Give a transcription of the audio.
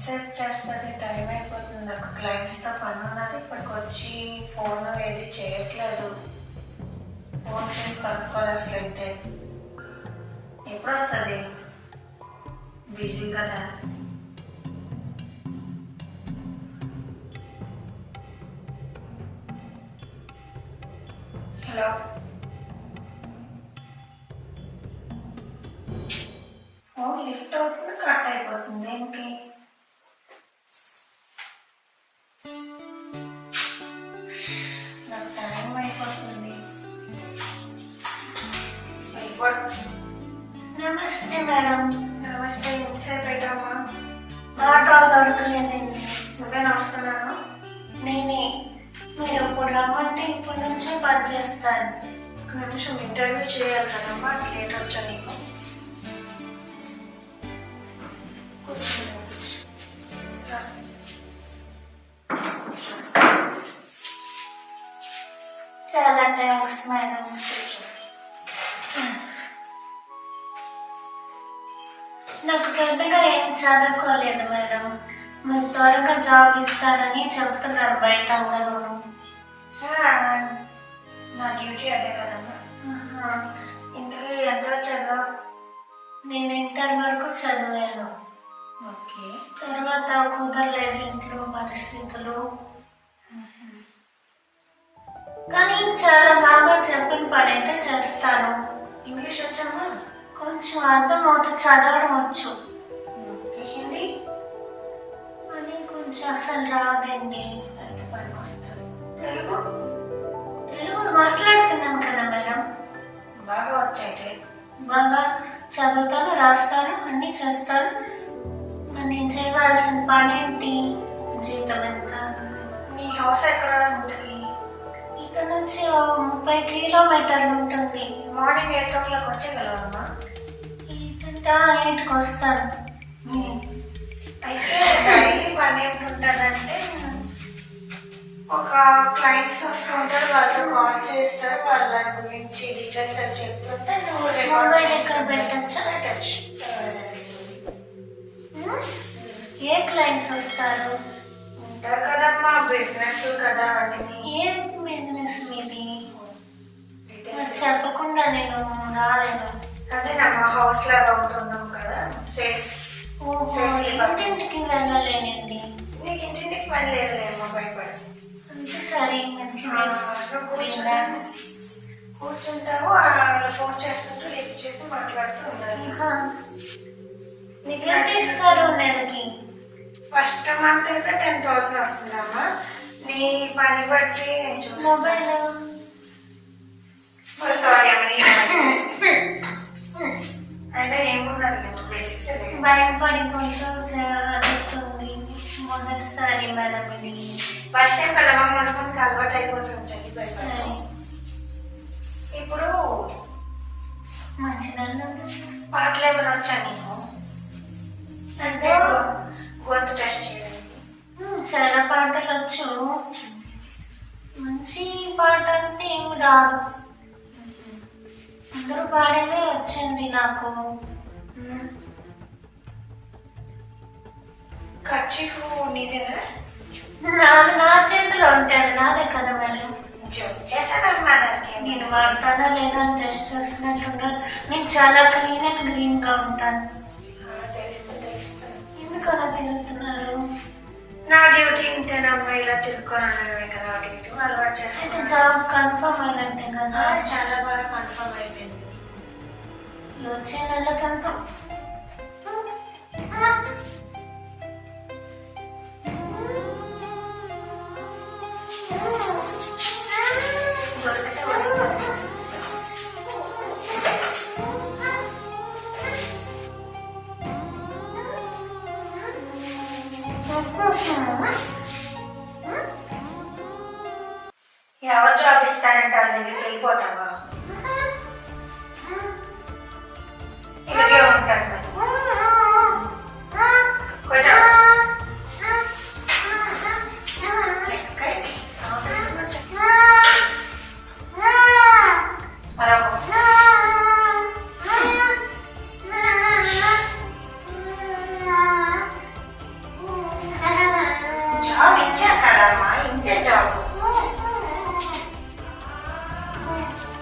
Set చేస్తుంది, time అయిపోతుంది. నాకు క్లయింట్స్తో పని ఉన్నది. ఇప్పటికి వచ్చి ఫోన్ ఏది చేయట్లేదు. ఫోన్ చేసి కనుక్కోవాలి అసలు అయితే ఎప్పుడు వస్తుంది. బిజీ కదా. హలో, ఫోన్ లిఫ్ట్ అవుతుంది, కట్ అయిపోతుంది. దేనికి? నాకు టైం అయిపోతుంది. నమస్తే మేడం. నమస్తే. ఎంతసేపు పెట్టామా? ఆటో దొరకలేదండి. నువ్వేనా వస్తున్నాను? నేనే. మీరు ఇప్పుడు రమ్మంటే ఇప్పటి నుంచే పని చేస్తాను. ఒక నిమిషం ఇంటర్వ్యూ చేయాలి కదమ్మా. అసలు లేట్ వచ్చా నీకు? చాలా థ్యాంక్స్ మేడం. నాకు పెద్దగా ఏం చదువుకోలేదు మేడం. మీరు త్వరగా జాబ్ ఇస్తారని చెప్తున్నారు బయట అందరూ. నా డ్యూటీ అదే కదమ్మా. ఇంతకీ ఎంత చదివా? నేను ఇంటర్ వరకు చదివాను. ఓకే. తర్వాత కుదరలేదు ఇంట్లో పరిస్థితులు. కానీ చాలా బాగా చెప్పిన పని అయితే చేస్తాను. ఇంగ్లీష్ వచ్చామా? కొంచెం అర్థం అవుతుంది, చదవడం వచ్చు. హిందీ అని కొంచెం అసలు రాదండి. అయితే పనికి వస్తుంది. తెలుగు? తెలుగు మాట్లాడుతున్నాను కదా మేడం. బాగా వచ్చాయితే. బాగా చదువుతాను, రాస్తాను, అన్నీ చేస్తాను. మరి నేను చేయవలసిన పని ఏంటి? జీతం ఎంత? నీ హౌస్ ఎక్కడ ఉంటుంది? ఇక్కడ నుంచి 30 కిలోమీటర్లు ఉంటుంది. Morning 8 o'clock వచ్చేయగలవమ్మా? 8కి వస్తాను. అయితే డైలీ పని ఏమిటంటే, ఒక క్లయింట్స్ వస్తుంటారు, వాళ్ళతో కాల్ చేస్తారు, వాళ్ళ గురించి డీటెయిల్స్ అది చెప్తుంటే నువ్వు మొబైల్ ఎక్కడ పెట్టచ్చా? పెట్టచ్చు. ఏ క్లయింట్స్ వస్తారు? ఉంటారు కదమ్మా, బిజినెస్ కదా అని. ఏ బిజినెస్ మీది? చెప్పకుండా నేను రాలేను. అదేనమ్మా, హౌస్ లాగా అవుతున్నాం కదా. సేల్స్. ఇంటింటికి వెళ్ళలేనండి. నీకు ఇంటింటికి పని లేదులేమ్మా, భయపడి. అంటే సరే, మంచిది. కూర్చుంటావు, వాళ్ళు ఫోన్ చేస్తుంటూ లిఫ్ట్ చేసి మాట్లాడుతూ ఉన్నారు. నీకు ఇస్తారు నెలకి. ఫస్ట్ మంత్ అయితే 10,000 వస్తుందమ్మా. నీ పని బట్టి నేను చూస్తాను. మొబైల్ సారీ అమ్మని అంటే ఏమున్నది బేసిక్స్. భయపడిపోతూ జరుగుతుంది. మొదటిసారి మేడం ఇది. ఫస్ట్ టైం కలవా, మనకు అలవాటు అయిపోతుంటుంది భయపడి. ఇప్పుడు మంచిదన్నా పాటలు ఏమైనా వచ్చా నీకు? అంటే గొంతు టెస్ట్ చేయడానికి. చాలా పాటలు వచ్చు. మంచి పాట అంటే ఏమి రాదు. అందరూ పాడేవే వచ్చండి నాకు. కర్చీఫ్ నీదేనా? నా చేతిలో ఉంటుంది, నాదే కదా మేడం. చేశానమ్మా దానికి. నేను వాడతానా లేదా అని టెస్ట్ చేస్తున్నట్లున్నారు. నేను చాలా క్లీన్ అండ్ గ్రీన్ గా ఉంటాను. తెలుస్తుంది. ఎందుకు అలా తిరుగుతున్నారు? నా డ్యూటీ ఇంతేనమ్మా, ఇలా తిరుక్కొని ఉండడమే కదా. అలవాటు అయితే చేస్తే జాబ్ కన్ఫర్మ్ అయినట్టే కదా. చాలా బాగా కన్ఫర్మ్ అయిపోయింది. వచ్చే నెల కన్ఫర్మ్. ఎవరు జాబ్ ఇస్తానంటే వాళ్ళ దగ్గరికి వెళ్ళిపోతావా? ఇలాగే ఉంటాను మరి. కొంచెం బాయ్